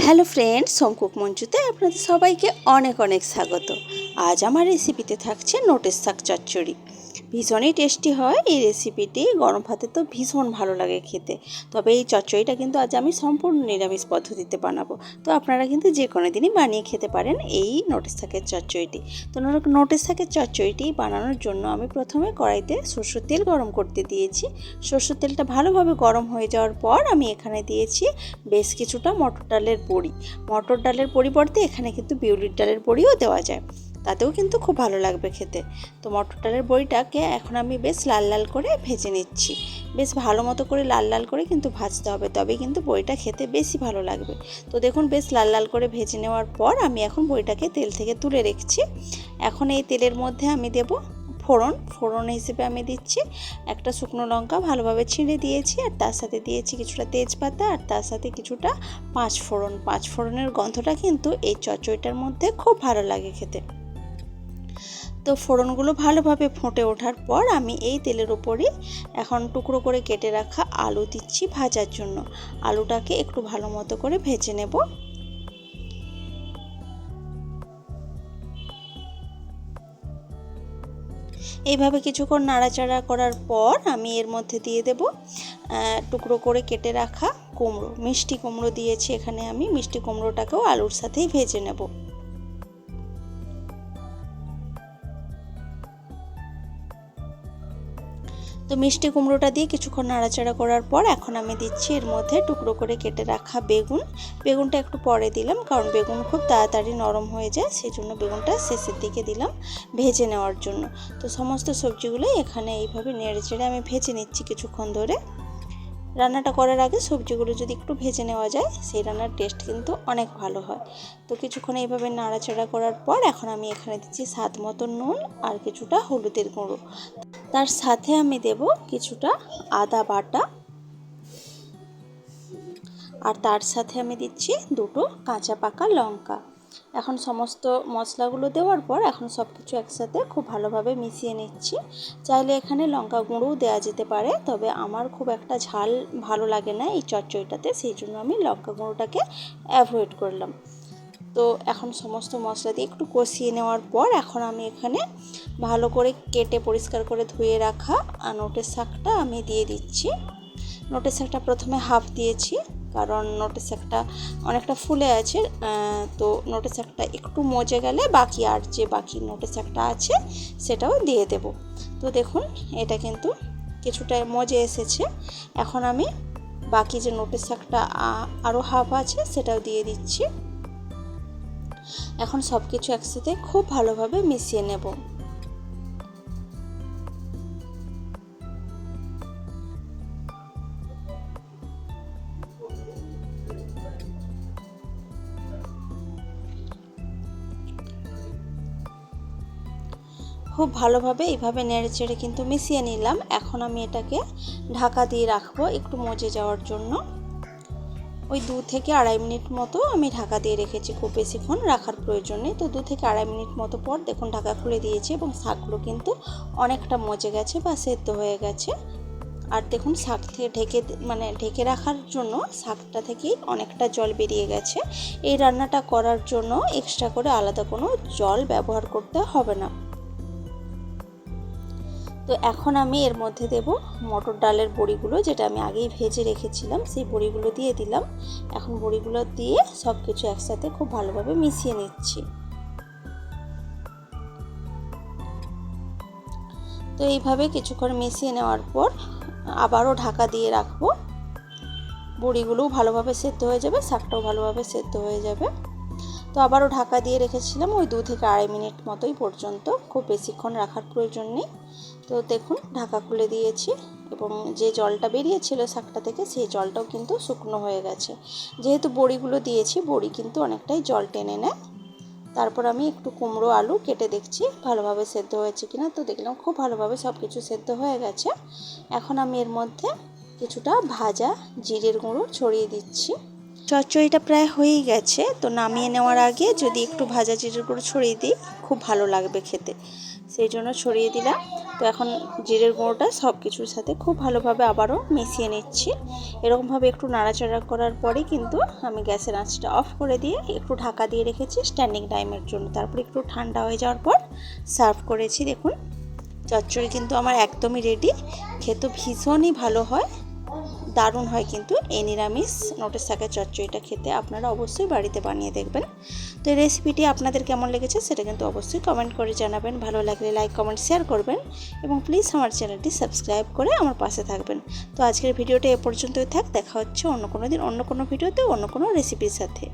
Hello friends, home cook মঞ্চুতে আপনাদের সবাইকে অনেক অনেক স্বাগত। আজ আমার রেসিপিতে থাকছে নোটের শাক চচ্চড়ি। ভীষণই টেস্টি হয় এই রেসিপিটি, গরম ভাতে তো ভীষণ ভালো লাগে খেতে। তবে এই চচ্চড়িটা কিন্তু আজ আমি সম্পূর্ণ নিরামিষ পদ্ধতিতে বানাবো, তো আপনারা কিন্তু যে কোনো দিনই বানিয়ে খেতে পারেন এই নোটের শাকের চচ্চড়িটি। তো নোটের শাকের চচ্চড়িটি বানানোর জন্য আমি প্রথমে কড়াইতে সরষের তেল গরম করতে দিয়েছি। সরষের তেলটা ভালোভাবে গরম হয়ে যাওয়ার পর আমি এখানে দিয়েছি বেশ কিছুটা মটর ডালের বড়ি। মটর ডালের পরিবর্তে এখানে কিন্তু বিউলির ডালের বড়িও দেওয়া যায়, তাতেও কিন্তু খুব ভালো লাগবে খেতে। তো মটর ডালের বড়িটাকে এখন আমি বেশ লাল লাল করে ভেজে নিচ্ছি। বেশ ভালো মতো করে লাল লাল করে কিন্তু ভাজতে হবে, তবে কিন্তু বড়িটা খেতে বেশি ভালো লাগবে। তো দেখুন বেশ লাল লাল করে ভেজে নেওয়ার পর আমি এখন বড়িটাকে তেল থেকে তুলে রেখেছি। এখন এই তেলের মধ্যে আমি দেব ফোড়ন হিসেবে আমি দিচ্ছি একটা শুকনো লঙ্কা ভালোভাবে ছিঁড়ে দিয়েছি, আর তার সাথে দিয়েছি কিছুটা তেজপাতা, আর তার সাথে কিছুটা পাঁচফোড়নের গন্ধটা কিন্তু এই চচ্চড়িটার মধ্যে খুব ভালো লাগে খেতে। তো ফোড়নগুলো ভালোভাবে ফুটে ওঠার পর আমি এই তেলের উপরই এখন টুকরো করে কেটে রাখা আলু দিচ্ছি ভাজার জন্য। আলুটাকে একটু ভালো মতো করে ভেজে নেব। এইভাবে কিছুক্ষণ নাড়াচাড়া করার পর আমি এর মধ্যে দিয়ে দেব টুকরো করে কেটে রাখা কুমড়ো। মিষ্টি কুমড়ো দিয়েছি এখানে আমি। মিষ্টি কুমড়োটাকেও আলুর সাথেই ভেজে নেব। তো মিষ্টি কুমড়োটা দিয়ে কিছুক্ষণ নাড়াচাড়া করার পর এখন আমি দিচ্ছি এর মধ্যে টুকরো করে কেটে রাখা বেগুনটা একটু পরে দিলাম, কারণ বেগুন খুব তাড়াতাড়ি নরম হয়ে যায়, সেই জন্য বেগুনটা শেষের দিকে দিলাম ভেজে নেওয়ার জন্য। তো সমস্ত সবজিগুলোই এখানে এইভাবে নেড়ে চেড়ে আমি ভেজে নিচ্ছি কিছুক্ষণ ধরে। রান্নাটা করার আগে সবজিগুলো যদি একটু ভেজে নেওয়া যায় সেই রান্নার টেস্ট কিন্তু অনেক ভালো হয়। তো কিছুক্ষণ এইভাবে নাড়াচাড়া করার পর এখন আমি এখানে দিচ্ছি স্বাদ মতো নুন আর কিছুটা হলুদের গুঁড়ো। তার সাথে আমি দেব কিছুটা আদা বাটা, আর তার সাথে আমি দিচ্ছি দুটো কাঁচা পাকা লঙ্কা। এখন সমস্ত মশলাগুলো দেওয়ার পর এখন সব কিছু একসাথে খুব ভালোভাবে মিশিয়ে নিচ্ছি। চাইলে এখানে লঙ্কা গুঁড়োও দেওয়া যেতে পারে, তবে আমার খুব একটা ঝাল ভালো লাগে না এই চচ্চড়িটাতে, সেই জন্য আমি লঙ্কা গুঁড়োটাকে অ্যাভয়েড করলাম। তো এখন সমস্ত মশলা দিয়ে একটু কষিয়ে নেওয়ার পর এখন আমি এখানে ভালো করে কেটে পরিষ্কার করে ধুয়ে রাখা নোটের শাকটা আমি দিয়ে দিচ্ছি। নোটের শাকটা প্রথমে হাফ দিয়েছি, কারণ নোটের শাকটা অনেকটা ফুলে আছে। তো নোটের শাকটা একটু মজে গেলে বাকি নোটের শাকটা আছে সেটাও দিয়ে দেব। তো দেখুন এটা কিন্তু কিছুটা মজে এসেছে। এখন আমি বাকি যে নোটের শাকটা আরও হাফ আছে সেটাও দিয়ে দিচ্ছি। এখন সব কিছু একসাথে খুব ভালোভাবে মিশিয়ে নেব। খুব ভালোভাবে এইভাবে নেড়ে চেড়ে কিন্তু মিশিয়ে নিলাম। এখন আমি এটাকে ঢাকা দিয়ে রাখবো একটু মজে যাওয়ার জন্য। ওই 2 থেকে আড়াই মিনিট মতো আমি ঢাকা দিয়ে রেখেছি, খুব বেশিক্ষণ রাখার প্রয়োজন নেই। তো 2 থেকে আড়াই মিনিট মতো পর দেখুন ঢাকা খুলে দিয়েছি এবং শাকগুলো কিন্তু অনেকটা মজে গেছে বা সেদ্ধ হয়ে গেছে। আর দেখুন শাক থেকে ঢেকে রাখার জন্য শাকটা থেকেই অনেকটা জল বেরিয়ে গেছে। এই রান্নাটা করার জন্য এক্সট্রা করে আলাদা কোনো জল ব্যবহার করতে হবে না। তো এখন আমি এর মধ্যে দেব মটর ডালের বড়িগুলো, যেটা আমি আগেই ভেজে রেখেছিলাম, সেই বড়িগুলো দিয়ে দিলাম। এখন বড়িগুলো দিয়ে সব কিছু একসাথে খুব ভালোভাবে মিশিয়ে নিচ্ছি। তো এইভাবে কিছুক্ষণ মিশিয়ে নেওয়ার পর আবারও ঢাকা দিয়ে রাখবো। বড়িগুলোও ভালোভাবে সেদ্ধ হয়ে যাবে, শাকটাও ভালোভাবে সেদ্ধ হয়ে যাবে। তো আবারও ঢাকা দিয়ে রেখেছিলাম ওই 2 থেকে আড়াই মিনিট মতোই পর্যন্ত, খুব বেশিক্ষণ রাখার প্রয়োজন নেই। তো দেখুন ঢাকা খুলে দিয়েছি এবং যে জলটা বেরিয়েছিল শাকটা থেকে সেই জলটাও কিন্তু শুকনো হয়ে গেছে। যেহেতু বড়িগুলো দিয়েছি, বড়ি কিন্তু অনেকটাই জল টেনে নেয়। তারপর আমি একটু কুমড়ো আলু কেটে দেখছি ভালোভাবে সেদ্ধ হয়েছে কিনা। তো দেখলাম খুব ভালোভাবে সব কিছু সেদ্ধ হয়ে গেছে। এখন আমি এর মধ্যে কিছুটা ভাজা জিরের গুঁড়ো ছড়িয়ে দিচ্ছি। চচ্চড়িটা প্রায় হয়েই গেছে, তো নামিয়ে নেওয়ার আগে যদি একটু ভাজা জিরের গুঁড়ো ছড়িয়ে দিই খুব ভালো লাগবে খেতে। সেই জন্য ছড়িয়ে দিলাম। তো এখন জিরের গুঁড়োটা সব কিছুর সাথে খুব ভালোভাবে আবারও মিশিয়ে নিচ্ছি। এরকমভাবে একটু নাড়াচাড়া করার পরে কিন্তু আমি গ্যাসের আঁচটা অফ করে দিয়ে একটু ঢাকা দিয়ে রেখেছি স্ট্যান্ডিং টাইমের জন্য। তারপর একটু ঠান্ডা হয়ে যাওয়ার পর সার্ভ করেছি। দেখুন চচ্চড়ি কিন্তু আমার একদমই রেডি। খেতে ভীষণই ভালো হয়, দারুণ হয় কিন্তু এই নিরামিষ নোটের শাকের চচ্চড়িটা খেতে। আপনারা অবশ্যই বাড়িতে বানিয়ে দেখবেন। তো এই রেসিপিটি আপনাদের কেমন লেগেছে সেটা কিন্তু অবশ্যই কমেন্ট করে জানাবেন। ভালো লাগলে লাইক কমেন্ট শেয়ার করবেন এবং প্লিজ আমার চ্যানেলটি সাবস্ক্রাইব করে আমার পাশে থাকবেন। তো আজকের ভিডিওটা এ পর্যন্তই থাক। দেখা হচ্ছে অন্য কোনো দিন অন্য কোনো ভিডিওতে অন্য কোনো রেসিপির সাথে।